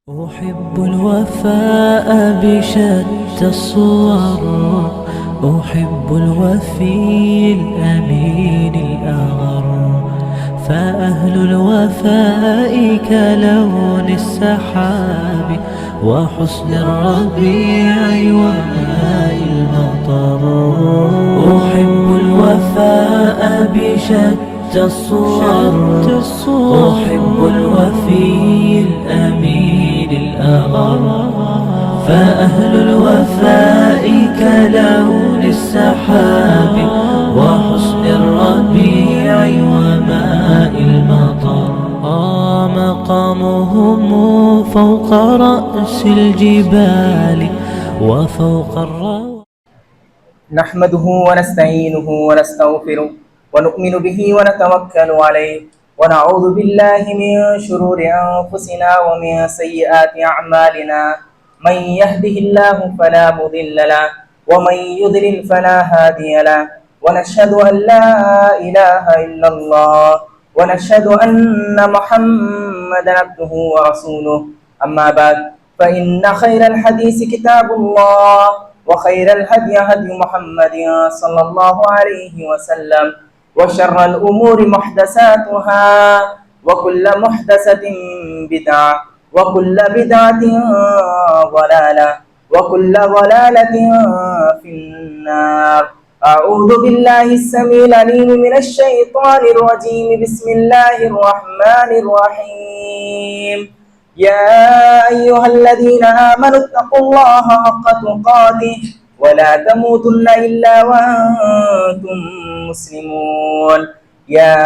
أحب الوفاء بشتى الصور، أحب الوفي الأمين الأغر، فأهل الوفاء كلون السحاب وحسن الربيع وماء المطر. أحب الوفاء بشتى الصور، أحب الوفي الأمين الأغر، فأهل الوفاء كلون السحاب وحسن الربيع وماء المطر. مقامهم فوق رأس الجبال وفوق الروى. نحمده ونستعينه ونستغفره ونؤمن به ونتوكل عليه ونعوذ بالله من شرور أنفسنا ومن سيئات أعمالنا. من يهده الله فلا مضل له ومن يضلل فلا هادي له، ونشهد أن لا إله إلا الله ونشهد أن محمدا عبده ورسوله. أما بعد، فإن خير الحديث كتاب الله وخير الهدي هدي محمد صلى الله عليه وسلم، وشر الأمور محدثاتها وكل محدثة بدعة وكل بدعة ضلالة وكل ضلالة في النار. أعوذ بالله السميع العليم من الشيطان الرجيم. بسم الله الرحمن الرحيم. يا أيها الذين آمنوا اتقوا الله حق تقاته ولا تموتن إلا وأنتم مسلمون. يا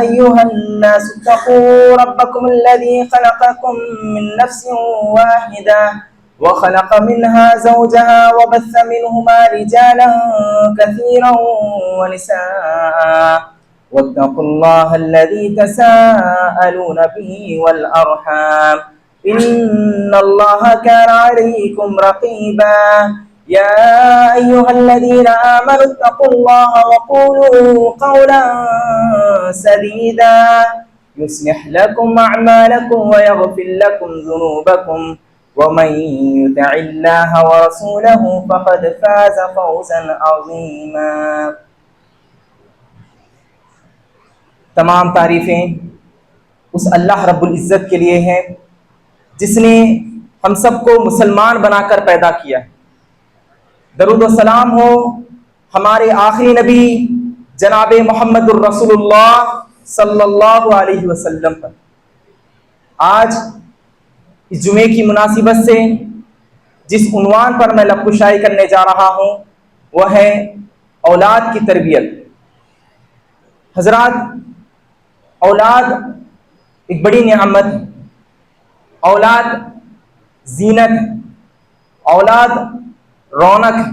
أيها الناس اتقوا ربكم الذي خلقكم من نفس واحدة وخلق منها زوجها وبث منهما رجالا كثيرا ونساء، واتقوا الله الذي تساءلون به والأرحام إن الله كان عليكم رقيبا. يا أيها الذين آمنوا اتقوا الله وقولوا قولا سديدا يصلح لكم أعمالكم ويغفر لكم ذنوبكم، ومن يطع الله ورسوله فقد فاز فوزا عظيما. تمام تعریفیں اس اللہ رب العزت کے لیے ہیں جس نے ہم سب کو مسلمان بنا کر پیدا کیا. درود و سلام ہو ہمارے آخری نبی جناب محمد الرسول اللہ صلی اللہ علیہ وسلم پر. آج اس جمعے کی مناسبت سے جس عنوان پر میں لب کشائی کرنے جا رہا ہوں وہ ہے اولاد کی تربیت. حضرات، اولاد ایک بڑی نعمت ہے. اولاد زینت ہے، اولاد رونق ہے،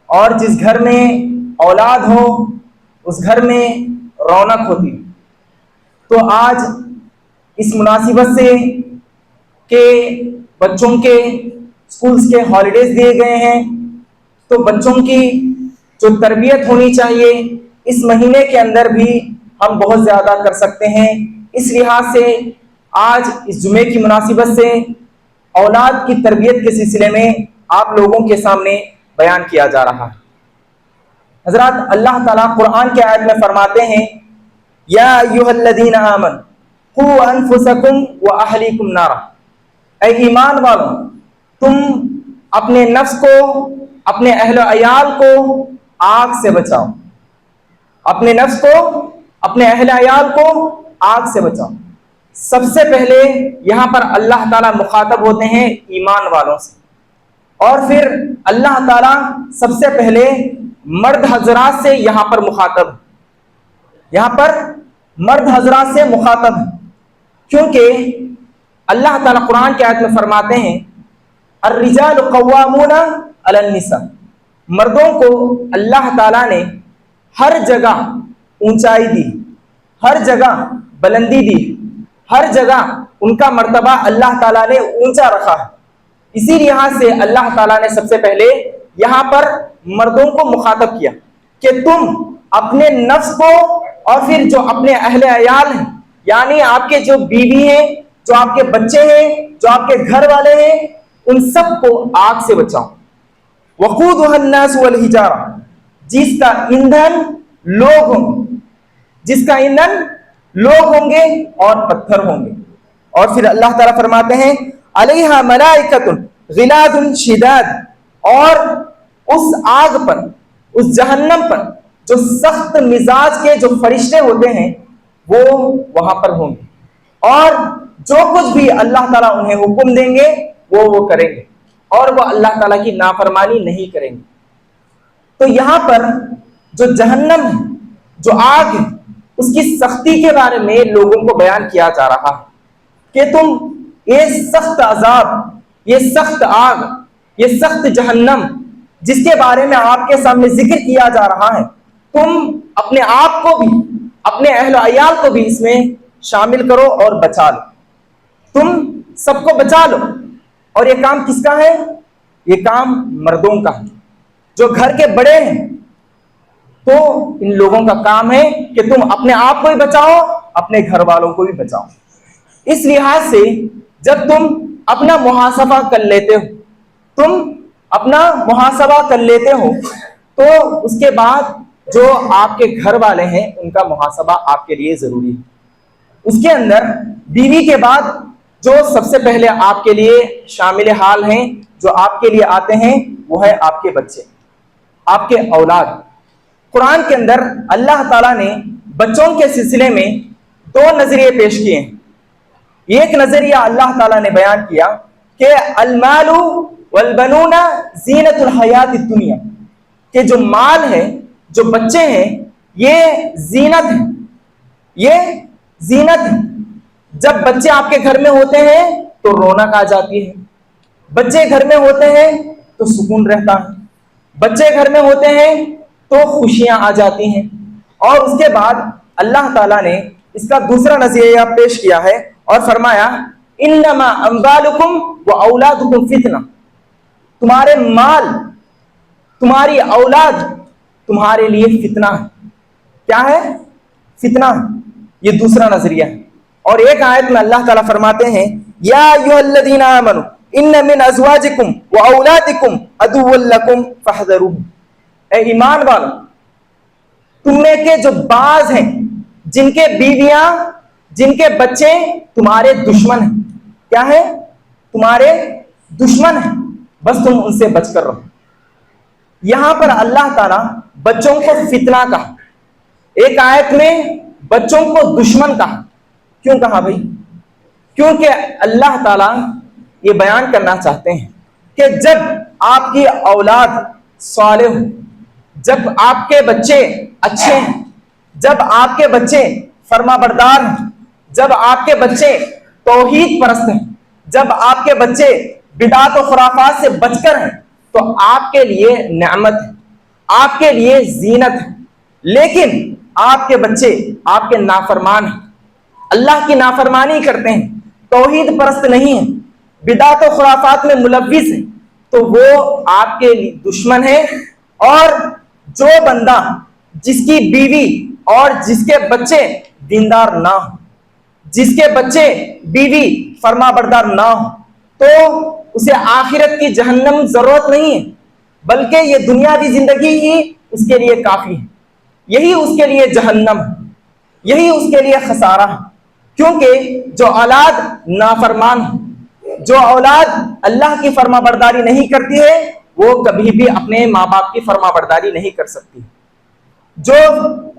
اور جس گھر میں اولاد ہو اس گھر میں رونق ہوتی. تو آج اس مناسبت سے کہ بچوں کے اسکولز کے ہالیڈیز دیے گئے ہیں تو بچوں کی جو تربیت ہونی چاہیے اس مہینے کے اندر بھی ہم بہت زیادہ کر سکتے ہیں. اس لحاظ سے آج اس جمعے کی مناسبت سے اولاد کی تربیت کے سلسلے میں آپ لوگوں کے سامنے بیان کیا جا رہا ہے. حضرات، اللہ تعالیٰ قرآن کے آیت میں فرماتے ہیں یا ایھا الذین آمنوا قوا انفسکم واہلیکم نارا. اے ایمان والو، تم اپنے نفس کو، اپنے اہل و عیال کو آگ سے بچاؤ. اپنے نفس کو، اپنے اہل عیال کو آگ سے بچاؤ. سب سے پہلے یہاں پر اللہ تعالیٰ مخاطب ہوتے ہیں ایمان والوں سے، اور پھر اللہ تعالیٰ سب سے پہلے مرد حضرات سے یہاں پر مخاطب، یہاں پر مرد حضرات سے مخاطب، کیونکہ اللہ تعالیٰ قرآن کی آیت میں فرماتے ہیں الرجال قوامون علی النساء. مردوں کو اللہ تعالیٰ نے ہر جگہ اونچائی دی، ہر جگہ بلندی دی، ہر جگہ ان کا مرتبہ اللہ تعالیٰ نے اونچا رکھا ہے. اسی لحاظ سے اللہ تعالیٰ نے سب سے پہلے یہاں پر مردوں کو مخاطب کیا کہ تم اپنے نفس کو اور پھر جو اپنے اہل عیال ہیں یعنی آپ کے جو بیوی ہیں جو آپ کے بچے ہیں، جو آپ کے گھر والے ہیں، ان سب کو آگ سے بچاؤ۔ وقودها الناس والحجارہ، جس کا ایندھن لوگ ہوں گے، جس کا ایندھن لوگ ہوں گے اور پتھر ہوں گے۔ اور پھر اللہ تعالیٰ فرماتے ہیں علیہا ملائکۃ غلاظ شداد، اور اس آگ پر، اس جہنم پر جو سخت مزاج کے جو فرشتے ہوتے ہیں وہ وہاں پر ہوں گے، اور جو کچھ بھی اللہ تعالیٰ انہیں حکم دیں گے وہ کریں گے، اور وہ اللہ تعالیٰ کی نافرمانی نہیں کریں گے۔ تو یہاں پر جو جہنم ہے، جو آگ ہے، اس کی سختی کے بارے میں لوگوں کو بیان کیا جا رہا ہے کہ تم یہ سخت عذاب، یہ سخت آگ، یہ سخت جہنم جس کے بارے میں آپ کے سامنے ذکر کیا جا رہا ہے، تم اپنے آپ کو بھی، اپنے اہل و عیال کو بھی اس میں شامل کرو اور بچا لو، تم سب کو بچا لو۔ اور یہ کام کس کا ہے؟ یہ کام مردوں کا ہے، جو گھر کے بڑے ہیں۔ تو ان لوگوں کا کام ہے کہ تم اپنے آپ کو بھی بچاؤ، اپنے گھر والوں کو بھی بچاؤ۔ اس لحاظ سے جب تم اپنا محاسبہ کر لیتے ہو، تم اپنا محاسبہ کر لیتے ہو، تو اس کے بعد جو آپ کے گھر والے ہیں ان کا محاسبہ آپ کے لیے ضروری ہے۔ اس کے اندر بیوی کے بعد جو سب سے پہلے آپ کے لیے شامل حال ہیں، جو آپ کے لیے آتے ہیں، وہ ہے آپ کے بچے، آپ کے اولاد۔ قرآن کے اندر اللہ تعالیٰ نے بچوں کے سلسلے میں دو نظریے پیش کیے ہیں۔ ایک نظریہ اللہ تعالیٰ نے بیان کیا کہ المال والبنون زینت الحیات الدنیا، کہ جو مال ہے، جو بچے ہیں، یہ زینت ہے، یہ زینت ہے۔ جب بچے آپ کے گھر میں ہوتے ہیں تو رونق آ جاتی ہے، بچے گھر میں ہوتے ہیں تو سکون رہتا ہے، بچے گھر میں ہوتے ہیں تو خوشیاں آ جاتی ہیں۔ اور اس کے بعد اللہ تعالیٰ نے اس کا دوسرا نظریہ پیش کیا ہے اور فرمایا انما اموالکم و اولادکم فتنہ، تمہارے مال، تمہاری اولاد تمہارے لیے فتنہ ہے۔ کیا ہے؟ فتنہ۔ یہ دوسرا نظریہ ہے۔ اور ایک آیت میں اللہ تعالیٰ فرماتے ہیں یا ایھا الذین آمنوا ان من ازواجکم و اولادکم عدو لکم فاحذروہم، اے ایمان والو، تم میں کے جو بعض ہیں جن کے بیویاں، جن کے بچے تمہارے دشمن ہیں، کیا ہے؟ تمہارے دشمن ہیں، بس تم ان سے بچ کر رہو۔ یہاں پر اللہ تعالیٰ بچوں کو فتنہ کہا، ایک آیت میں بچوں کو دشمن کہا۔ کیوں کہا بھائی؟ کیونکہ اللہ تعالیٰ یہ بیان کرنا چاہتے ہیں کہ جب آپ کی اولاد صالح ہو، جب آپ کے بچے اچھے ہیں، جب آپ کے بچے فرما بردار ہیں، جب آپ کے بچے توحید پرست ہیں، جب آپ کے بچے بدعات و خرافات سے بچ کر ہیں، تو آپ کے لیے نعمت ہے، آپ کے لیے زینت ہے۔ لیکن آپ کے بچے آپ کے نافرمان ہیں، اللہ کی نافرمانی کرتے ہیں، توحید پرست نہیں ہیں، بدعات و خرافات میں ملوث ہیں، تو وہ آپ کے لیے دشمن ہے۔ اور جو بندہ، جس کی بیوی اور جس کے بچے دیندار نہ ہو، جس کے بچے بیوی فرما بردار نہ ہو، تو اسے آخرت کی جہنم ضرورت نہیں ہے، بلکہ یہ دنیاوی زندگی ہی اس کے لیے کافی ہے، یہی اس کے لیے جہنم ہے، یہی اس کے لیے خسارہ ہے۔ کیونکہ جو اولاد نافرمان ہے، جو اولاد اللہ کی فرما برداری نہیں کرتی ہے، وہ کبھی بھی اپنے ماں باپ کی فرما برداری نہیں کر سکتی۔ جو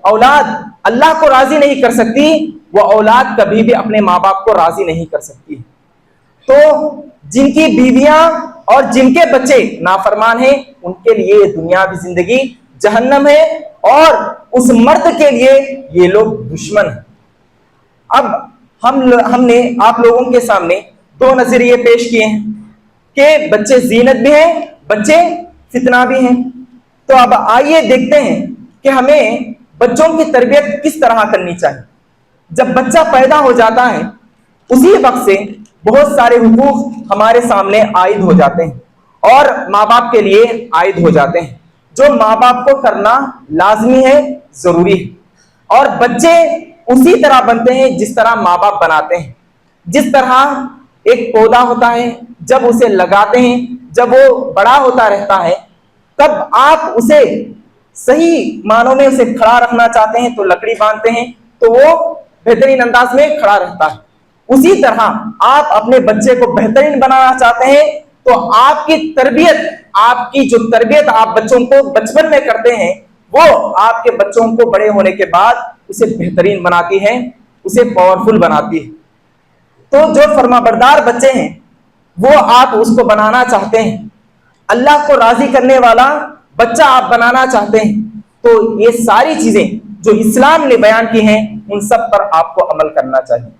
اولاد اللہ کو راضی نہیں کر سکتی، وہ اولاد کبھی بھی اپنے ماں باپ کو راضی نہیں کر سکتی۔ تو جن کی بیویاں اور جن کے بچے نافرمان ہیں، ان کے لیے دنیاوی زندگی جہنم ہے، اور اس مرد کے لیے یہ لوگ دشمن ہیں۔ اب ہم نے آپ لوگوں کے سامنے دو نظریے پیش کیے ہیں کہ بچے زینت بھی ہیں، بچے فتنہ بھی ہیں۔ تو اب آئیے دیکھتے ہیں کہ ہمیں بچوں کی تربیت کس طرح کرنی چاہیے۔ جب بچہ پیدا ہو جاتا ہے، اسی وقت سے بہت سارے حقوق ہمارے سامنے عائد ہو جاتے ہیں اور ماں باپ کے لیے عائد ہو جاتے ہیں، جو ماں باپ کو کرنا لازمی ہے، ضروری ہے۔ اور بچے اسی طرح بنتے ہیں جس طرح ماں باپ بناتے ہیں۔ جس طرح ایک پودا ہوتا ہے، جب اسے لگاتے ہیں، جب وہ بڑا ہوتا رہتا ہے، تب آپ اسے صحیح معنوں میں اسے کھڑا رکھنا چاہتے ہیں تو لکڑی باندھتے ہیں تو وہ بہترین انداز میں کھڑا رہتا ہے۔ اسی طرح آپ اپنے بچے کو بہترین بنانا چاہتے ہیں تو آپ کی تربیت، آپ کی جو تربیت آپ بچوں کو بچپن میں کرتے ہیں وہ آپ کے بچوں کو بڑے ہونے کے بعد اسے بہترین بناتی ہے، اسے پاورفل بناتی ہے۔ تو جو فرما بردار بچے ہیں وہ آپ اس کو بنانا چاہتے ہیں، اللہ کو راضی کرنے والا بچہ آپ بنانا چاہتے ہیں، تو یہ ساری چیزیں جو اسلام نے بیان کی ہیں ان سب پر آپ کو عمل کرنا چاہیے۔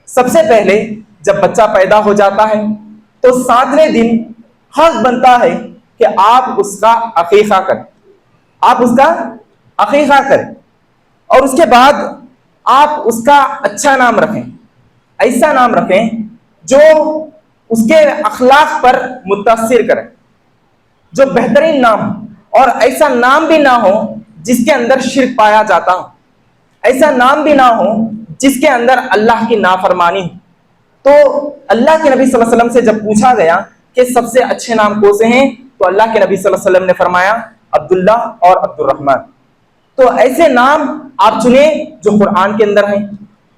سب سے پہلے جب بچہ پیدا ہو جاتا ہے تو 7ویں دن حق بنتا ہے کہ آپ اس کا عقیقہ کریں، آپ اس کا عقیقہ کریں، اور اس کے بعد آپ اس کا اچھا نام رکھیں، ایسا نام رکھیں جو اس کے اخلاق پر متاثر کرے، جو بہترین نام ہو، اور ایسا نام بھی نہ ہو جس کے اندر شرک پایا جاتا ہو، ایسا نام بھی نہ ہو جس کے اندر اللہ کی نافرمانی ہو۔ تو اللہ کے نبی صلی اللہ علیہ وسلم سے جب پوچھا گیا کہ سب سے اچھے نام کون سے ہیں تو اللہ کے نبی صلی اللہ علیہ وسلم نے فرمایا عبداللہ اور عبد الرحمن۔ تو ایسے نام آپ چنیں جو قرآن کے اندر ہیں،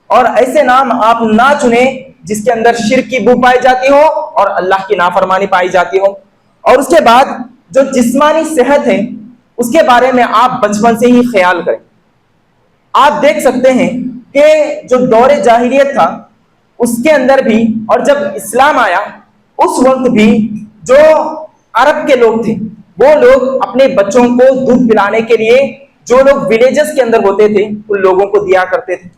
اور ایسے نام آپ نہ چنیں جس کے اندر شرک کی بو پائی جاتی ہو اور اللہ کی نافرمانی پائی جاتی ہو۔ اور اس کے بعد جو جسمانی صحت ہے اس کے بارے میں آپ بچپن سے ہی خیال کریں۔ آپ دیکھ سکتے ہیں کہ جو دور جاہلیت تھا اس کے اندر بھی، اور جب اسلام آیا اس وقت بھی جو عرب کے لوگ تھے وہ لوگ اپنے بچوں کو دودھ پلانے کے لیے جو لوگ ولیجز کے اندر ہوتے تھے ان لوگوں کو دیا کرتے تھے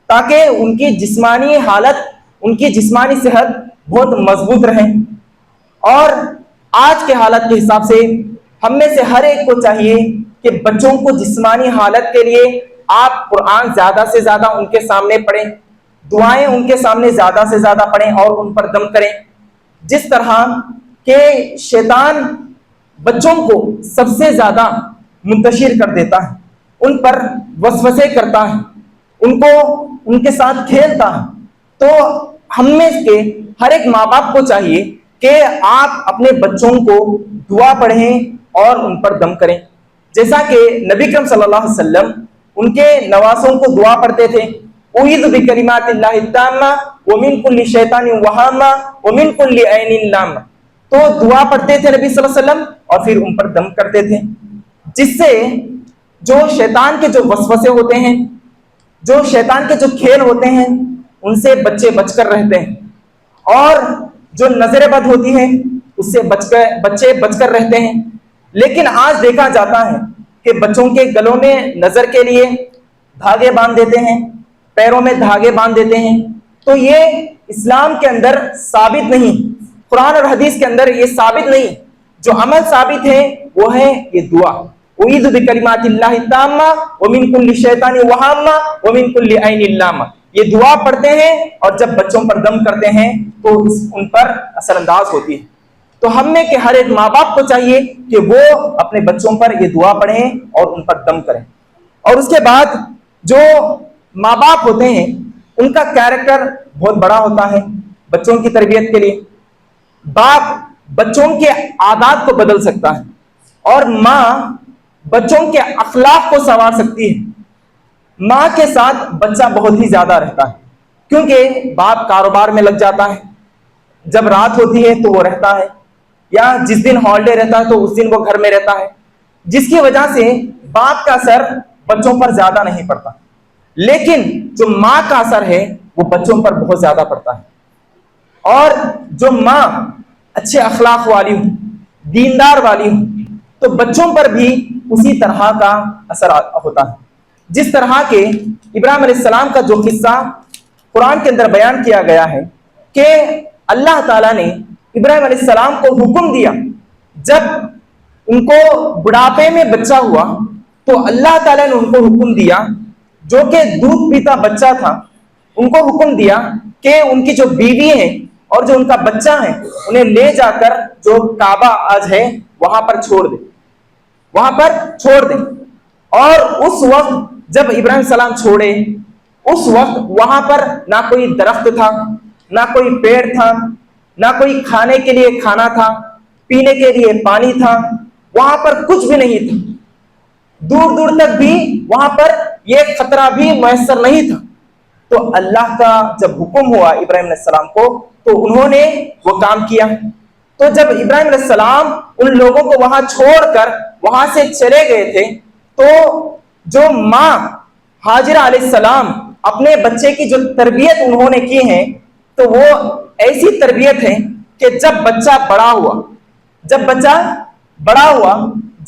تاکہ ان کی جسمانی حالت، ان کی جسمانی صحت بہت مضبوط رہے۔ اور آج کے حالت کے حساب سے ہم میں سے ہر ایک کو چاہیے کہ بچوں کو جسمانی حالت کے لیے آپ قرآن زیادہ سے زیادہ ان کے سامنے پڑھیں، دعائیں ان کے سامنے زیادہ سے زیادہ پڑھیں اور ان پر دم کریں۔ جس طرح کہ شیطان بچوں کو سب سے زیادہ منتشر کر دیتا ہے، ان پر وسوسے کرتا ہے، ان کو ان کے ساتھ کھیلتا ہے، تو ہم میں کے ہر ایک ماں باپ کو چاہیے کہ آپ اپنے بچوں کو دعا پڑھیں اور ان پر دم کریں، جیسا کہ نبی کرم صلی اللہ علیہ وسلم ان کے نواسوں کو دعا پڑھتے تھے اعوذ بکلمات اللہ التامہ ومن کل شیطان وہامہ ومن کل عین لامہ۔ تو دعا پڑھتے تھے نبی صلی اللہ علیہ وسلم اور پھر ان پر دم کرتے تھے، جس سے جو شیطان کے جو وسوسے ہوتے ہیں، جو شیطان کے جو کھیل ہوتے ہیں ان سے بچے بچ کر رہتے ہیں، اور جو نظر بد ہوتی ہے اس سے بچے بچ کر رہتے ہیں۔ لیکن آج دیکھا جاتا ہے کہ بچوں کے گلوں میں نظر کے لیے دھاگے باندھ دیتے ہیں، پیروں میں دھاگے باندھ دیتے ہیں، تو یہ اسلام کے اندر ثابت نہیں، قرآن اور حدیث کے اندر یہ ثابت نہیں۔ جو عمل ثابت ہے وہ ہے یہ دعا اعوذ بکلمات اللہ التامہ ومن کل شیطان وہامہ ومن کل عین لامہ۔ یہ دعا پڑھتے ہیں اور جب بچوں پر دم کرتے ہیں تو ان پر اثر انداز ہوتی ہے۔ تو ہم میں کہ ہر ایک ماں باپ کو چاہیے کہ وہ اپنے بچوں پر یہ دعا پڑھیں اور ان پر دم کریں۔ اور اس کے بعد جو ماں باپ ہوتے ہیں ان کا کیریکٹر بہت بڑا ہوتا ہے بچوں کی تربیت کے لیے۔ باپ بچوں کے عادات کو بدل سکتا ہے اور ماں بچوں کے اخلاق کو سنوار سکتی ہے۔ ماں کے ساتھ بچہ بہت ہی زیادہ رہتا ہے کیونکہ باپ کاروبار میں لگ جاتا ہے، جب رات ہوتی ہے تو وہ رہتا ہے، یا جس دن ہالیڈے رہتا ہے تو اس دن وہ گھر میں رہتا ہے، جس کی وجہ سے باپ کا اثر بچوں پر زیادہ نہیں پڑتا، لیکن جو ماں کا اثر ہے وہ بچوں پر بہت زیادہ پڑتا ہے۔ اور جو ماں اچھے اخلاق والی ہو، دیندار والی ہو، تو بچوں پر بھی اسی طرح کا اثر ہوتا ہے۔ جس طرح کے ابراہیم علیہ السلام کا جو قصہ قرآن کے اندر بیان کیا گیا ہے کہ اللہ تعالیٰ نے ابراہیم علیہ السلام کو حکم دیا، جب ان کو بڑھاپے میں بچہ ہوا تو اللہ تعالیٰ نے ان کو حکم دیا، جو کہ دودھ پیتا بچہ تھا، ان کو حکم دیا کہ ان کی جو بیوی ہے اور جو ان کا بچہ ہے انہیں لے جا کر جو کعبہ آج ہے وہاں پر چھوڑ دیں، وہاں پر چھوڑ دیں۔ اور اس وقت جب ابراہیم السلام چھوڑے اس وقت وہاں پر نہ کوئی درخت تھا، نہ کوئی پیڑ تھا، نہ کوئی کھانے کے لیے کھانا تھا، پینے کے لیے پانی تھا، وہاں پر کچھ بھی نہیں تھا، دور دور تک بھی وہاں پر یہ خطرہ بھی میسر نہیں تھا۔ تو اللہ کا جب حکم ہوا ابراہیم علیہ السلام کو تو انہوں نے وہ کام کیا۔ تو جب ابراہیم علیہ السلام ان لوگوں کو وہاں چھوڑ کر وہاں سے چلے گئے تھے تو جو ماں ہاجرہ علیہ السلام اپنے بچے کی جو تربیت انہوں نے کی ہے تو وہ ایسی تربیت ہے کہ جب بچہ بڑا ہوا،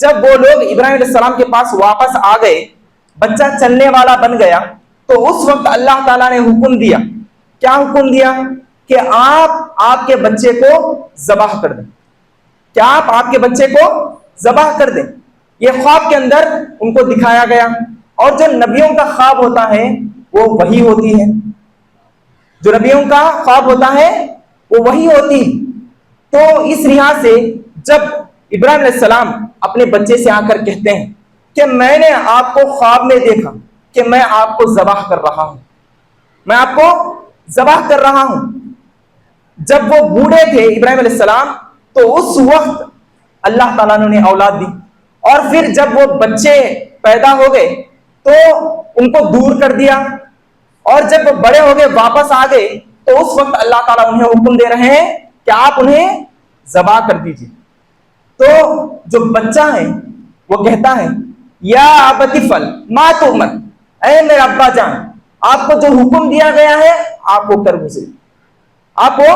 جب وہ لوگ ابراہیم علیہ السلام کے پاس واپس آ گئے، بچہ چلنے والا بن گیا، تو اس وقت اللہ تعالیٰ نے حکم دیا۔ کیا حکم دیا؟ کہ آپ کے بچے کو ذبح کر دیں، کہ آپ کے بچے کو ذبح کر دیں۔ یہ خواب کے اندر ان کو دکھایا گیا، اور جو نبیوں کا خواب ہوتا ہے وہ وہی ہوتی ہے، جو نبیوں کا خواب ہوتا ہے وہ وہی ہوتی ہے۔ تو اس لحاظ سے جب ابراہیم علیہ السلام اپنے بچے سے آ کر کہتے ہیں کہ میں نے آپ کو خواب میں دیکھا کہ میں آپ کو ذبح کر رہا ہوں، میں آپ کو ذبح کر رہا ہوں۔ جب وہ بوڑھے تھے ابراہیم علیہ السلام تو اس وقت اللہ تعالیٰ نے انہیں اولاد دی، اور پھر جب وہ بچے پیدا ہو گئے تو ان کو دور کر دیا، اور جب وہ بڑے ہو گئے واپس آ گئے تو اس وقت اللہ تعالیٰ انہیں حکم دے رہے ہیں کہ آپ انہیں ذبح کر دیجیے۔ تو جو بچہ ہے وہ کہتا ہے یا ابت افعل ما تؤمر، اے میرے ابا جان آپ کو جو حکم دیا گیا ہے آپ وہ کر گزریے، آپ وہ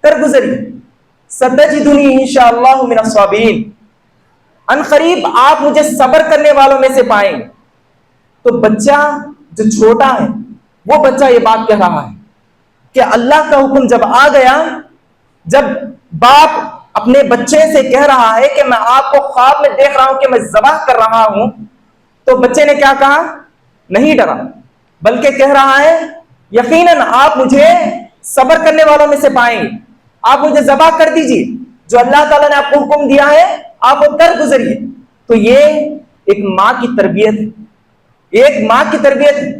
کر گزریے۔ ستجدنی انشاءاللہ من الصابرین، ان قریب آپ مجھے صبر کرنے والوں میں سے پائیں گے۔ تو بچہ جو چھوٹا ہے وہ بچہ یہ بات کہہ رہا ہے کہ اللہ کا حکم جب آ گیا، جب باپ اپنے بچے سے کہہ رہا ہے کہ میں آپ کو خواب میں دیکھ رہا ہوں کہ میں ذبح کر رہا ہوں، تو بچے نے کیا کہا؟ نہیں ڈرا، بلکہ کہہ رہا ہے یقیناً آپ مجھے صبر کرنے والوں میں سے پائیں گے، آپ مجھے ذبح کر دیجیے، جو اللہ تعالیٰ نے آپ کو حکم دیا ہے آپ وہ کر گزریے۔ تو یہ ایک ماں کی تربیت ہے، ایک ماں کی تربیت ہے۔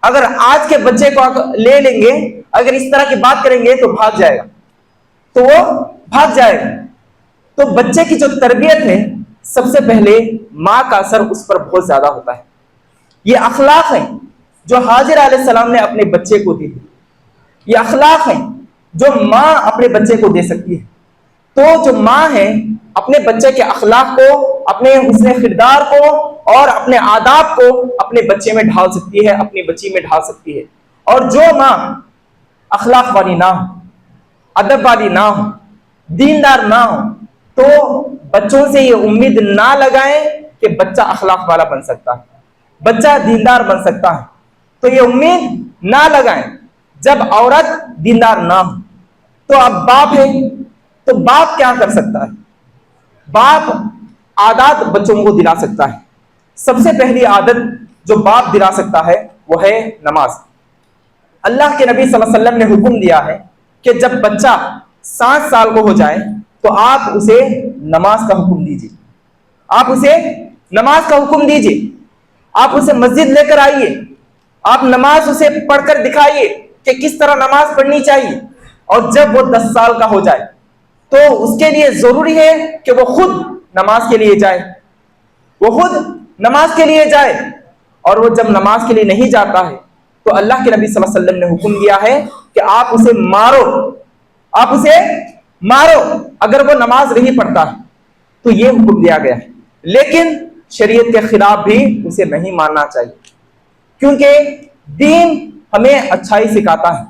اگر آج کے بچے کو لے لیں گے، اگر اس طرح کی بات کریں گے تو بھاگ جائے گا، تو وہ بھاگ جائے گا۔ تو بچے کی جو تربیت ہے سب سے پہلے ماں کا اثر اس پر بہت زیادہ ہوتا ہے۔ یہ اخلاق ہیں جو حاجرہ علیہ السلام نے اپنے بچے کو دی، یہ اخلاق ہیں جو ماں اپنے بچے کو دے سکتی ہے۔ تو جو ماں ہے اپنے بچے کے اخلاق کو، اپنے حسن کردار کو اور اپنے آداب کو اپنے بچے میں ڈھال سکتی ہے، اپنی بچی میں ڈھال سکتی ہے۔ اور جو ماں اخلاق والی نہ ہو، ادب والی نہ ہو، دیندار نہ ہو، تو بچوں سے یہ امید نہ لگائیں کہ بچہ اخلاق والا بن سکتا ہے، بچہ دیندار بن سکتا ہے۔ تو یہ امید نہ لگائیں جب عورت دیندار نہ ہو۔ تو اب باپ ہے تو باپ کیا کر سکتا ہے؟ باپ عادات بچوں کو دلا سکتا ہے۔ سب سے پہلی عادت جو باپ دلا سکتا ہے وہ ہے نماز۔ اللہ کے نبی صلی اللہ علیہ وسلم نے حکم دیا ہے کہ جب بچہ 7 سال کو ہو جائے تو آپ اسے نماز کا حکم دیجیے، آپ اسے نماز کا حکم دیجیے، آپ اسے مسجد لے کر آئیے، آپ نماز اسے پڑھ کر دکھائیے کہ کس طرح نماز پڑھنی چاہیے۔ اور جب وہ 10 سال کا ہو جائے تو اس کے لیے ضروری ہے کہ وہ خود نماز کے لیے جائے، وہ خود نماز کے لیے جائے۔ اور وہ جب نماز کے لیے نہیں جاتا ہے تو اللہ کے نبی صلی اللہ علیہ وسلم نے حکم دیا ہے کہ آپ اسے مارو، آپ اسے مارو اگر وہ نماز نہیں پڑھتا ہے۔ تو یہ حکم دیا گیا ہے، لیکن شریعت کے خلاف بھی اسے نہیں ماننا چاہیے، کیونکہ دین ہمیں اچھائی سکھاتا ہے،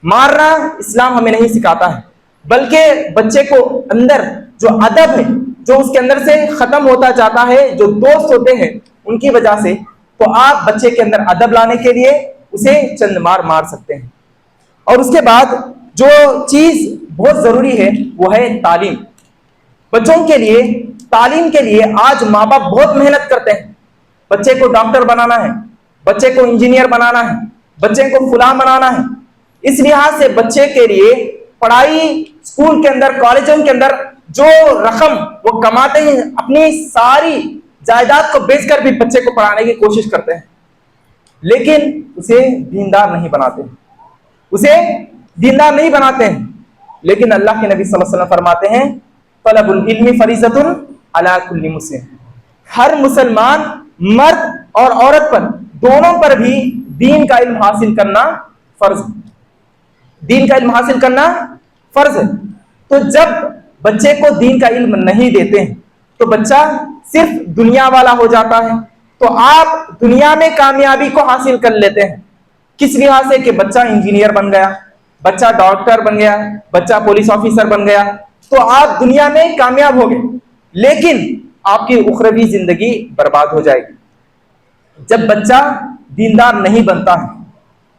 مارنا اسلام ہمیں نہیں سکھاتا ہے، بلکہ بچے کو اندر جو ادب ہے جو اس کے اندر سے ختم ہوتا جاتا ہے، جو دوست ہوتے ہیں ان کی وجہ سے، تو آپ بچے کے اندر ادب لانے کے لیے اسے چند مار سکتے ہیں۔ اور اس کے بعد جو چیز بہت ضروری ہے وہ ہے تعلیم۔ بچوں کے لیے تعلیم کے لیے آج ماں باپ بہت محنت کرتے ہیں، بچے کو ڈاکٹر بنانا ہے، بچے کو انجینئر بنانا ہے، بچے کو فلاں بنانا ہے۔ اس لحاظ سے بچے کے لیے پڑھائی، اسکول کے اندر، کالجوں کے اندر جو رقم وہ کماتے ہیں، اپنی ساری جائیداد کو بیچ کر بھی بچے کو پڑھانے کی کوشش کرتے ہیں، لیکن اسے دیندار نہیں بناتے، اسے دیندار نہیں بناتے ہیں، لیکن اللہ کے نبی صلی اللہ علیہ وسلم فرماتے ہیں طلب العلم فریضۃ علی کل مسلم، ہر مسلمان مرد اور عورت پر، دونوں پر بھی دین کا علم حاصل کرنا فرض ہے، دین کا علم حاصل کرنا فرض ہے۔ تو جب بچے کو دین کا علم نہیں دیتے ہیں تو بچہ صرف دنیا والا ہو جاتا ہے، تو آپ دنیا میں کامیابی کو حاصل کر لیتے ہیں کس لحاظ سے کہ بچہ انجینئر بن گیا، بچہ ڈاکٹر بن گیا، بچہ پولیس آفیسر بن گیا، تو آپ دنیا میں کامیاب ہو گئے، لیکن آپ کی اخروی زندگی برباد ہو جائے گی۔ جب بچہ دیندار نہیں بنتا ہے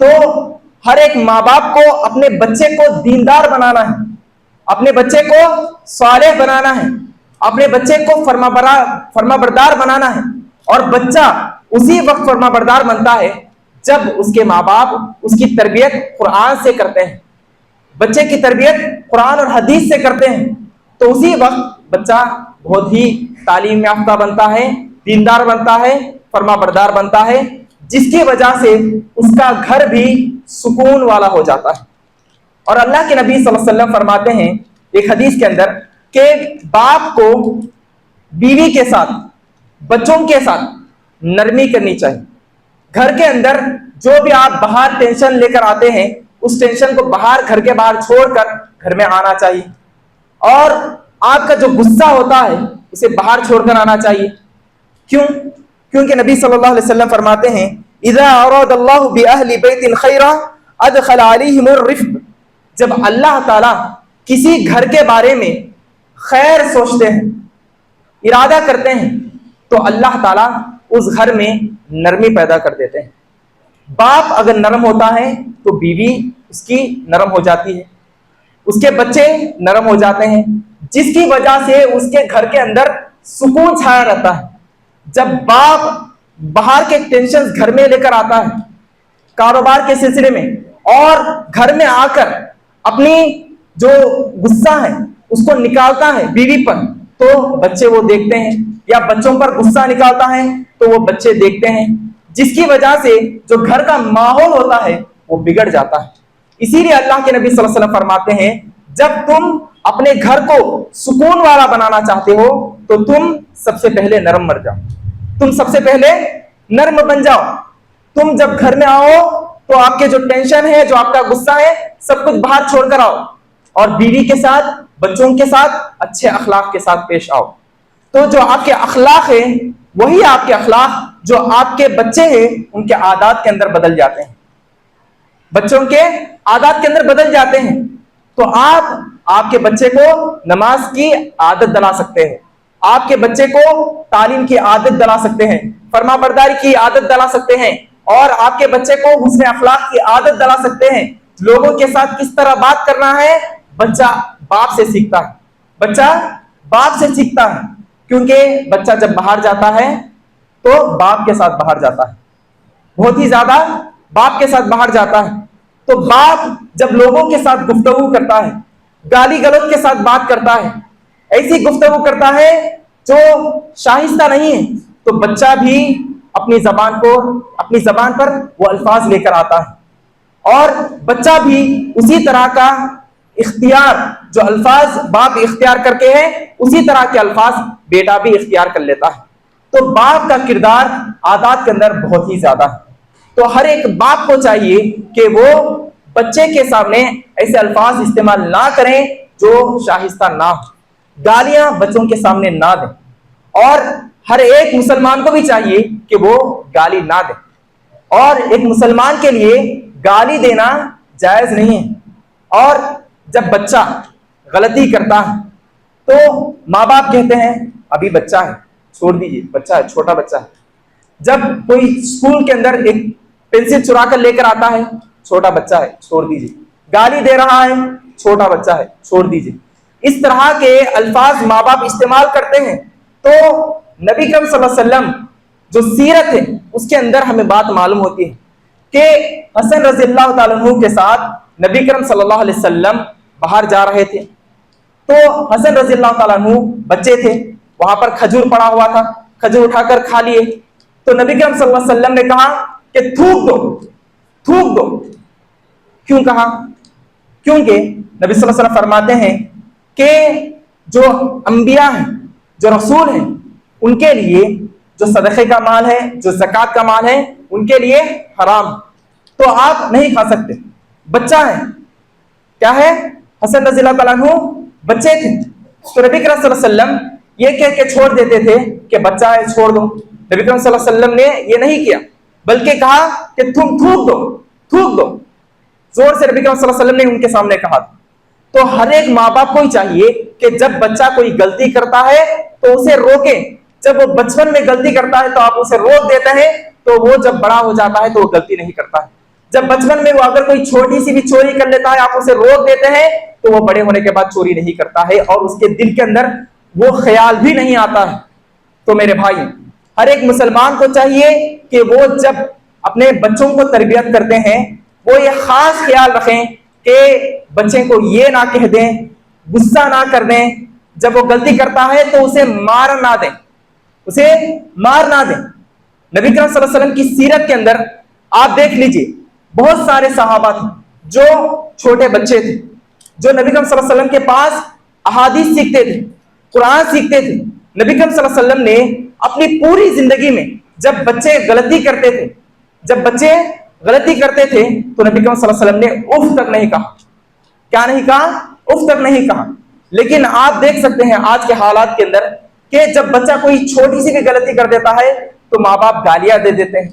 تو ہر ایک ماں باپ کو اپنے بچے کو دیندار بنانا ہے، اپنے بچے کو صالح بنانا ہے، اپنے بچے کو فرما بردار بنانا ہے، اور بچہ اسی وقت فرما بردار بنتا ہے جب اس کے ماں باپ اس کی تربیت قرآن سے کرتے ہیں، بچے کی تربیت قرآن اور حدیث سے کرتے ہیں، تو اسی وقت بچہ بہت ہی تعلیم یافتہ بنتا ہے، دیندار بنتا ہے، فرما بردار بنتا ہے، جس کی وجہ سے اس کا گھر بھی سکون والا ہو جاتا ہے۔ اور اللہ کے نبی صلی اللہ علیہ وسلم فرماتے ہیں ایک حدیث کے اندر کہ باپ کو بیوی کے ساتھ، بچوں کے ساتھ نرمی کرنی چاہیے۔ گھر کے اندر جو بھی آپ باہر ٹینشن لے کر آتے ہیں، اس ٹینشن کو باہر، گھر کے باہر چھوڑ کر گھر میں آنا چاہیے، اور آپ کا جو غصہ ہوتا ہے اسے باہر چھوڑ کر آنا چاہیے۔ کیوں؟ کیونکہ نبی صلی اللہ علیہ وسلم فرماتے ہیں اذا اراد اللہ باہل بیت خیرا ادخل علیہم الرفق، جب اللہ تعالی کسی گھر کے بارے میں خیر سوچتے ہیں، ارادہ کرتے ہیں، تو اللہ تعالیٰ اس گھر میں نرمی پیدا کر دیتے ہیں۔ باپ اگر نرم ہوتا ہے تو بیوی اس کی نرم ہو جاتی ہے، اس کے بچے نرم ہو جاتے ہیں، جس کی وجہ سے اس کے گھر کے اندر سکون چھایا رہتا ہے۔ جب باپ باہر کے ٹینشن گھر میں لے کر آتا ہے کاروبار کے سلسلے میں، اور گھر میں آ کر اپنی جو غصہ ہے اس کو نکالتا ہے بیوی پر، تو بچے وہ دیکھتے ہیں، یا بچوں پر غصہ نکالتا ہے تو وہ بچے دیکھتے ہیں، جس کی وجہ سے جو گھر کا ماحول ہوتا ہے وہ بگڑ جاتا ہے۔ اسی لیے اللہ کے نبی صلی اللہ علیہ وسلم فرماتے ہیں جب تم اپنے گھر کو سکون والا بنانا چاہتے ہو تو تم سب سے پہلے نرم بن جاؤ، تم سب سے پہلے نرم بن جاؤ۔ تم جب گھر میں آؤ تو آپ کے جو ٹینشن ہے، جو آپ کا غصہ ہے، سب کچھ باہر چھوڑ کر آؤ، اور بیوی کے ساتھ، بچوں کے ساتھ اچھے اخلاق کے ساتھ پیش آؤ۔ تو جو آپ کے اخلاق ہیں وہی آپ کے اخلاق جو آپ کے بچے ہیں ان کے عادات کے اندر بدل جاتے ہیں، بچوں کے عادات کے اندر بدل جاتے ہیں۔ تو آپ کے بچے کو نماز کی عادت دلا سکتے ہیں، آپ کے بچے کو تعلیم کی عادت دلا سکتے ہیں، فرما برداری کی عادت دلا سکتے ہیں، اور آپ کے بچے کو حسن اخلاق کی عادت دلا سکتے ہیں۔ لوگوں کے ساتھ کس طرح بات کرنا ہے بچہ باپ سے سیکھتا ہے، بچہ باپ سے سیکھتا ہے، کیونکہ بچہ جب باہر جاتا ہے تو باپ کے ساتھ باہر جاتا ہے، بہت ہی زیادہ باپ کے ساتھ باہر جاتا ہے۔ تو باپ جب لوگوں کے ساتھ گفتگو کرتا ہے، گالی گلوچ کے ساتھ بات کرتا ہے، ایسی گفتگو کرتا ہے جو شائستہ نہیں ہے، تو بچہ بھی اپنی زبان پر وہ الفاظ لے کر آتا ہے، اور بچہ بھی اسی طرح کا اختیار، جو الفاظ باپ اختیار کر کے ہے اسی طرح کے الفاظ بیٹا بھی اختیار کر لیتا ہے۔ تو باپ کا کردار عادات کے اندر بہت ہی زیادہ ہے۔ تو ہر ایک باپ کو چاہیے کہ وہ بچے کے سامنے ایسے الفاظ استعمال نہ کریں جو شائستہ نہ ہو، گالیاں بچوں کے سامنے نہ دیں، اور ہر ایک مسلمان کو بھی چاہیے کہ وہ گالی نہ دے، اور ایک مسلمان کے لیے گالی دینا جائز نہیں ہے۔ اور جب بچہ غلطی کرتا ہے تو ماں باپ کہتے ہیں ابھی بچہ ہے چھوڑ دیجیے، بچہ ہے، چھوٹا بچہ ہے۔ جب کوئی اسکول کے اندر ایک پنسل چرا کر لے کر آتا ہے، چھوٹا بچہ ہے چھوڑ دیجیے، گالی دے رہا ہے، چھوٹا بچہ ہے چھوڑ دیجیے، اس طرح کے الفاظ ماں باپ استعمال کرتے ہیں۔ تو نبی کریم صلی اللہ علیہ وسلم جو سیرت ہے اس کے اندر ہمیں بات معلوم ہوتی ہے کہ حسن رضی اللہ تعالیٰ عنہ کے ساتھ نبی کریم صلی اللہ علیہ وسلم باہر جا رہے تھے، تو حسن رضی اللہ تعالیٰ عنہ بچے تھے، وہاں پر کھجور پڑا ہوا تھا، کھجور اٹھا کر کھا لیے، تو نبی کریم صلی اللہ علیہ وسلم نے کہا کہ تھوک دو، تھوک دو۔ کیوں کہا؟ کیونکہ نبی صلی اللہ علیہ وسلم فرماتے ہیں کہ جو انبیاء ہیں، جو رسول ہیں، ان کے لیے جو صدقے کا مال ہے، جو زکوٰۃ کا مال ہے، ان کے لیے حرام، تو آپ نہیں کھا سکتے۔ بچہ ہے، کیا ہے، حسن رضی اللہ تعالیٰ عنہ بچے تھے، تو نبی کریم صلی اللہ علیہ وسلم یہ کہہ کے چھوڑ دیتے تھے کہ بچہ ہے چھوڑ دو۔ نبی کریم صلی اللہ علیہ وسلم نے یہ نہیں کیا، بلکہ کہا کہ تم تھوک دو، زور سے نبی کریم صلی اللہ علیہ وسلم نے ان کے سامنے کہا۔ تو ہر ایک ماں باپ کو ہی چاہیے کہ جب بچہ کوئی غلطی کرتا ہے تو اسے روکیں۔ جب وہ بچپن میں غلطی کرتا ہے تو آپ اسے روک دیتے ہیں، تو وہ جب بڑا ہو جاتا ہے تو وہ غلطی نہیں کرتا ہے۔ جب بچپن میں وہ اگر کوئی چھوٹی سی بھی چوری کر لیتا ہے، آپ اسے روک دیتے ہیں، تو وہ بڑے ہونے کے بعد چوری نہیں کرتا ہے اور اس کے دل کے اندر وہ خیال بھی نہیں آتا ہے۔ تو میرے بھائی، ہر ایک مسلمان کو چاہیے کہ وہ جب اپنے بچوں کو تربیت کرتے ہیں، وہ یہ خاص خیال رکھیں کہ بچے کو یہ نہ کہہ دیں، غصہ نہ کر دیں، جب وہ غلطی کرتا ہے تو اسے مار نہ دیں، نبی کریم صلی اللہ علیہ وسلم کی سیرت کے اندر آپ دیکھ لیجئے، بہت سارے صحابہ تھے جو چھوٹے بچے تھے، جو نبی کریم صلی اللہ علیہ وسلم کے پاس احادیث سیکھتے تھے، قرآن سیکھتے تھے۔ نبی کریم صلی اللہ علیہ وسلم نے اپنی پوری زندگی میں جب بچے غلطی کرتے تھے تو نبی کریم صلی اللہ علیہ وسلم نے اف تک نہیں کہا۔ کیا نہیں کہا؟ اف تک نہیں کہا۔ لیکن آپ دیکھ سکتے ہیں آج کے حالات کے اندر کہ جب بچہ کوئی چھوٹی سی بھی غلطی کر دیتا ہے تو ماں باپ گالیاں دے دیتے ہیں،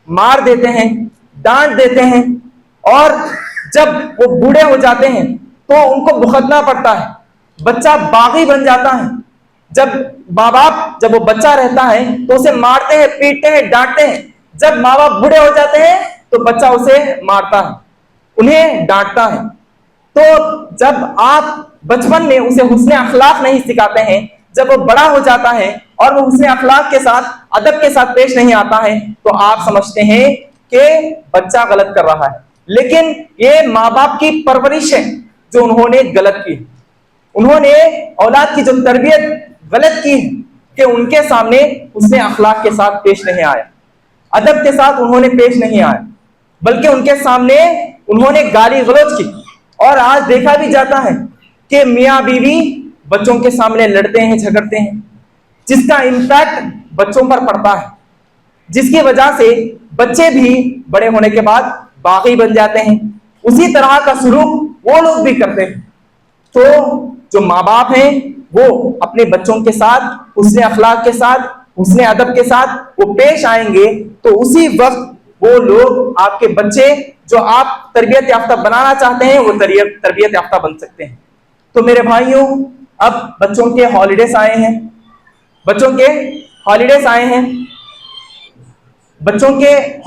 مار دیتے ہیں، ڈانٹ دیتے ہیں، اور جب وہ بوڑھے ہو جاتے ہیں تو ان کو بھگتنا پڑتا ہے، بچہ باغی بن جاتا ہے۔ جب ماں باپ جب وہ بچہ رہتا ہے تو اسے مارتے ہیں، پیٹتے ہیں، ڈانٹتے ہیں، جب ماں باپ بوڑھے ہو جاتے ہیں تو بچہ اسے مارتا ہے، انہیں ڈانٹتا ہے۔ تو جب آپ بچپن میں اسے حسن اخلاق نہیں سکھاتے ہیں، جب وہ بڑا ہو جاتا ہے اور وہ حسن اخلاق کے ساتھ، ادب کے ساتھ پیش نہیں آتا ہے، تو آپ سمجھتے ہیں کہ بچہ غلط کر رہا ہے۔ لیکن یہ ماں باپ کی پرورش ہے جو انہوں نے غلط کی، انہوں نے اولاد کی جو تربیت غلط کی کہ ان کے سامنے حسن اخلاق کے ساتھ پیش نہیں آیا، ادب کے ساتھ انہوں نے پیش نہیں آیا، بلکہ ان کے سامنے انہوں نے گالی گلوچ کی۔ اور آج دیکھا بھی جاتا ہے کہ میاں بیوی بچوں کے سامنے لڑتے ہیں، جھگڑتے ہیں، جس کا امپیکٹ بچوں پر پڑتا ہے، جس کی وجہ سے بچے بھی بڑے ہونے کے بعد باغی بن جاتے ہیں۔ اسی طرح کا سلوک وہ لوگ بھی کرتے ہیں۔ تو جو ماں باپ ہیں وہ اپنے بچوں کے ساتھ حسن اخلاق کے ساتھ، حسن ادب کے ساتھ وہ پیش آئیں گے تو اسی وقت وہ لوگ، آپ کے بچے جو آپ تربیت یافتہ بنانا چاہتے ہیں، وہ تربیت یافتہ بن سکتے ہیں۔ تو میرے بھائیوں، اب بچوں کے ہالیڈیز آئے ہیں، بچوں کے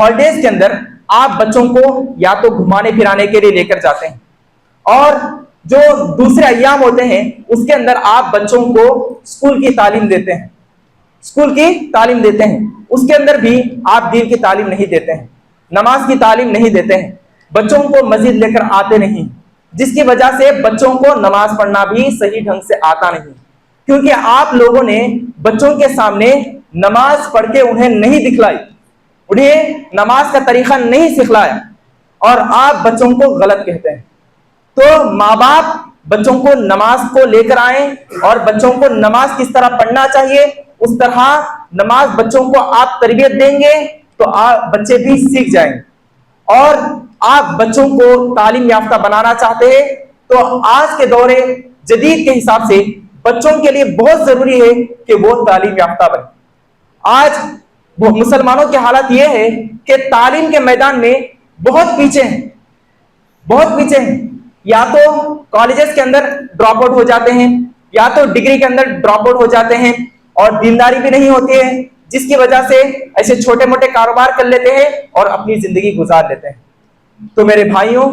ہالیڈیز کے اندر آپ بچوں کو یا تو گھمانے پھرانے کے لیے لے کر جاتے ہیں، اور جو دوسرے ایام ہوتے ہیں اس کے اندر آپ بچوں کو اسکول کی تعلیم دیتے ہیں، اس کے اندر بھی آپ دین کی تعلیم نہیں دیتے ہیں، نماز کی تعلیم نہیں دیتے ہیں، بچوں کو مسجد لے کر آتے نہیں، جس کی وجہ سے بچوں کو نماز پڑھنا بھی صحیح ڈھنگ سے آتا نہیں، کیونکہ آپ لوگوں نے بچوں کے سامنے نماز پڑھ کے انہیں نہیں دکھلائی، انہیں نماز کا طریقہ نہیں سکھلایا، اور آپ بچوں کو غلط کہتے ہیں۔ تو ماں باپ بچوں کو نماز کو لے کر آئیں، اور بچوں کو نماز کس طرح پڑھنا چاہیے اس طرح نماز بچوں کو آپ تربیت دیں گے تو بچے بھی سیکھ جائیں گے۔ اور آپ بچوں کو تعلیم یافتہ بنانا چاہتے ہیں تو آج کے دور جدید کے حساب سے بچوں کے لیے بہت ضروری ہے کہ وہ تعلیم یافتہ بنے۔ آج وہ مسلمانوں کی حالت یہ ہے کہ تعلیم کے میدان میں بہت پیچھے ہیں، یا تو کالجز کے اندر ڈراپ آؤٹ ہو جاتے ہیں، یا تو ڈگری کے اندر ڈراپ آؤٹ ہو جاتے ہیں، اور دینداری بھی نہیں ہوتی ہے، جس کی وجہ سے ایسے چھوٹے موٹے کاروبار کر لیتے ہیں اور اپنی زندگی گزار لیتے ہیں۔ تو میرے بھائیوں،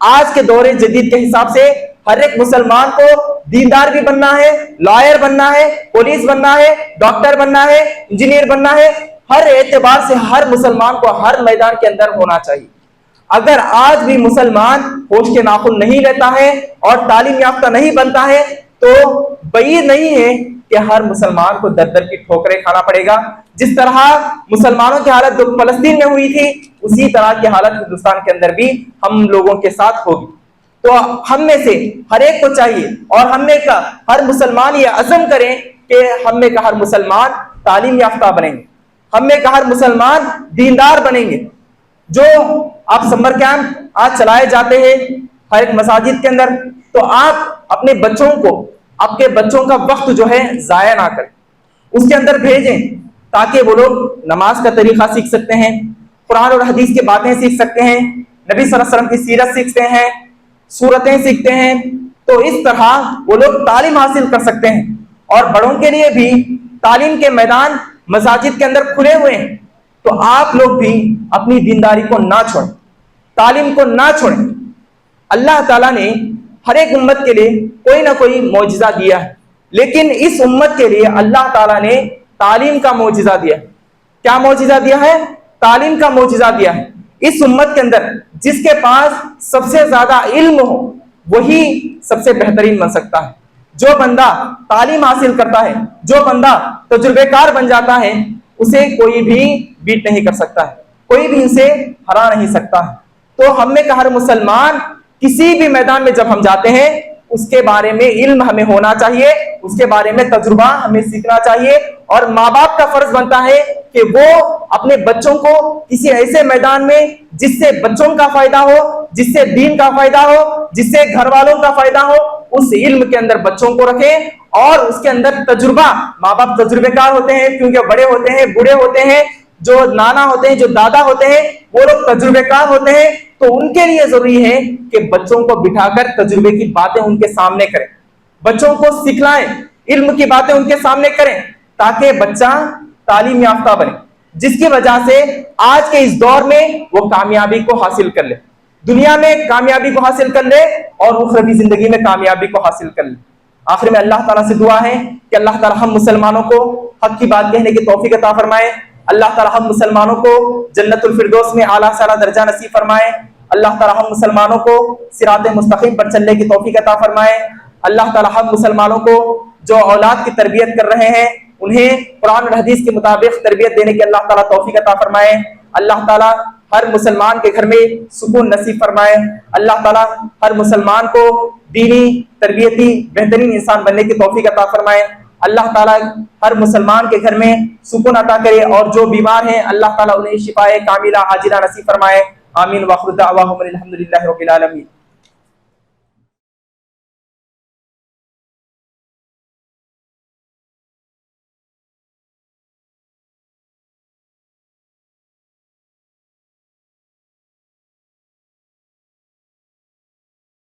آج کے دور جدید کے حساب سے ہر ایک مسلمان کو دیندار بھی بننا ہے، لائر بننا ہے، پولیس بننا ہے، ڈاکٹر بننا ہے، انجینئر بننا ہے، ہر اعتبار سے ہر مسلمان کو ہر میدان کے اندر ہونا چاہیے۔ اگر آج بھی مسلمان ہوش کے ناخن نہیں لیتا ہے اور تعلیم یافتہ نہیں بنتا ہے تو بعید نہیں ہے کہ ہر مسلمان کو در در کی ٹھوکریں کھانا پڑے گا۔ جس طرح مسلمانوں کی حالت جو فلسطین میں ہوئی تھی، اسی طرح کی حالت ہندوستان کے اندر بھی ہم لوگوں کے ساتھ ہوگی۔ تو ہم میں سے ہر ایک کو چاہیے اور ہم میں کا ہر مسلمان یہ عزم کریں کہ ہم میں کا ہر مسلمان تعلیم یافتہ بنیں گے، ہم میں کا ہر مسلمان دیندار بنیں گے۔ جو آپ سمر کیمپ آج چلائے جاتے ہیں ہر ایک مساجد کے اندر، تو آپ اپنے بچوں کو، آپ کے بچوں کا وقت جو ہے ضائع نہ کریں، اس کے اندر بھیجیں تاکہ وہ لوگ نماز کا طریقہ سیکھ سکتے ہیں، قرآن اور حدیث کی باتیں سیکھ سکتے ہیں، نبی صلی اللہ علیہ وسلم کی سیرت سیکھتے ہیں، سورتیں سیکھتے ہیں۔ تو اس طرح وہ لوگ تعلیم حاصل کر سکتے ہیں۔ اور بڑوں کے لیے بھی تعلیم کے میدان مساجد کے اندر کھلے ہوئے ہیں، تو آپ لوگ بھی اپنی دینداری کو نہ چھوڑیں، تعلیم کو نہ چھوڑیں۔ اللہ تعالیٰ نے ہر ایک امت کے لیے کوئی نہ کوئی معجزہ دیا ہے، لیکن اس امت کے لیے اللہ تعالیٰ نے تعلیم کا معجزہ دیا ہے۔ کیا معجزہ دیا ہے؟ تعلیم کا معجزہ دیا ہے۔ اس امت کے اندر جس کے پاس سب سے زیادہ علم ہو وہی سب سے بہترین بن سکتا ہے۔ جو بندہ تعلیم حاصل کرتا ہے، جو بندہ تجربے کار بن جاتا ہے، اسے کوئی بھی بیٹ نہیں کر سکتا ہے، کوئی بھی اسے ہرا نہیں سکتا ہے۔ تو ہم میں کا ہر مسلمان کسی بھی میدان میں جب ہم جاتے ہیں اس کے بارے میں علم ہمیں ہونا چاہیے، اس کے بارے میں تجربہ ہمیں سیکھنا چاہیے، اور ماں باپ کا فرض بنتا ہے کہ وہ اپنے بچوں کو کسی ایسے میدان میں جس سے بچوں کا فائدہ ہو، جس سے دین کا فائدہ ہو، جس سے گھر والوں کا فائدہ ہو، اس علم کے اندر بچوں کو رکھیں، اور اس کے اندر تجربہ، ماں باپ تجربے کار ہوتے ہیں کیونکہ بڑے ہوتے ہیں، بوڑھے ہوتے ہیں، جو نانا ہوتے ہیں، جو دادا ہوتے ہیں، وہ لوگ تجربے کار ہوتے ہیں، تو ان کے لیے ضروری ہے کہ بچوں کو بٹھا کر تجربے کی باتیں ان کے سامنے کریں، بچوں کو سکھلائیں، علم کی باتیں ان کے سامنے کریں، تاکہ بچہ تعلیم یافتہ بنے، جس کی وجہ سے آج کے اس دور میں وہ کامیابی کو حاصل کر لے، دنیا میں کامیابی کو حاصل کر لے اور اخروی زندگی میں کامیابی کو حاصل کر لے۔ آخر میں اللہ تعالیٰ سے دعا ہے کہ اللہ تعالیٰ ہم مسلمانوں کو حق کی بات کہنے کی توفیق عطا فرمائے، اللہ تعالیٰ ہم مسلمانوں کو جنت الفردوس میں اعلیٰ سے اعلیٰ درجہ نصیب فرمائے، اللہ تعالیٰ ہم مسلمانوں کو صراط مستقیم پر چلنے کی توفیق عطا فرمائے، اللہ تعالیٰ ہم مسلمانوں کو جو اولاد کی تربیت کر رہے ہیں انہیں قرآن اور حدیث کے مطابق تربیت دینے کی اللہ تعالیٰ توفیق عطا فرمائے، اللہ تعالیٰ ہر مسلمان کے گھر میں سکون نصیب فرمائے، اللہ تعالیٰ ہر مسلمان کو دینی تربیتی بہترین انسان بننے کی توفیق عطا فرمائے، اللہ تعالیٰ ہر مسلمان کے گھر میں سکون عطا کرے، اور جو بیمار ہیں اللہ تعالیٰ انہیں شفائے کاملہ عاجلہ نصیب فرمائے، آمین۔ وآخر دعواہم الحمد للہ رب العالمین۔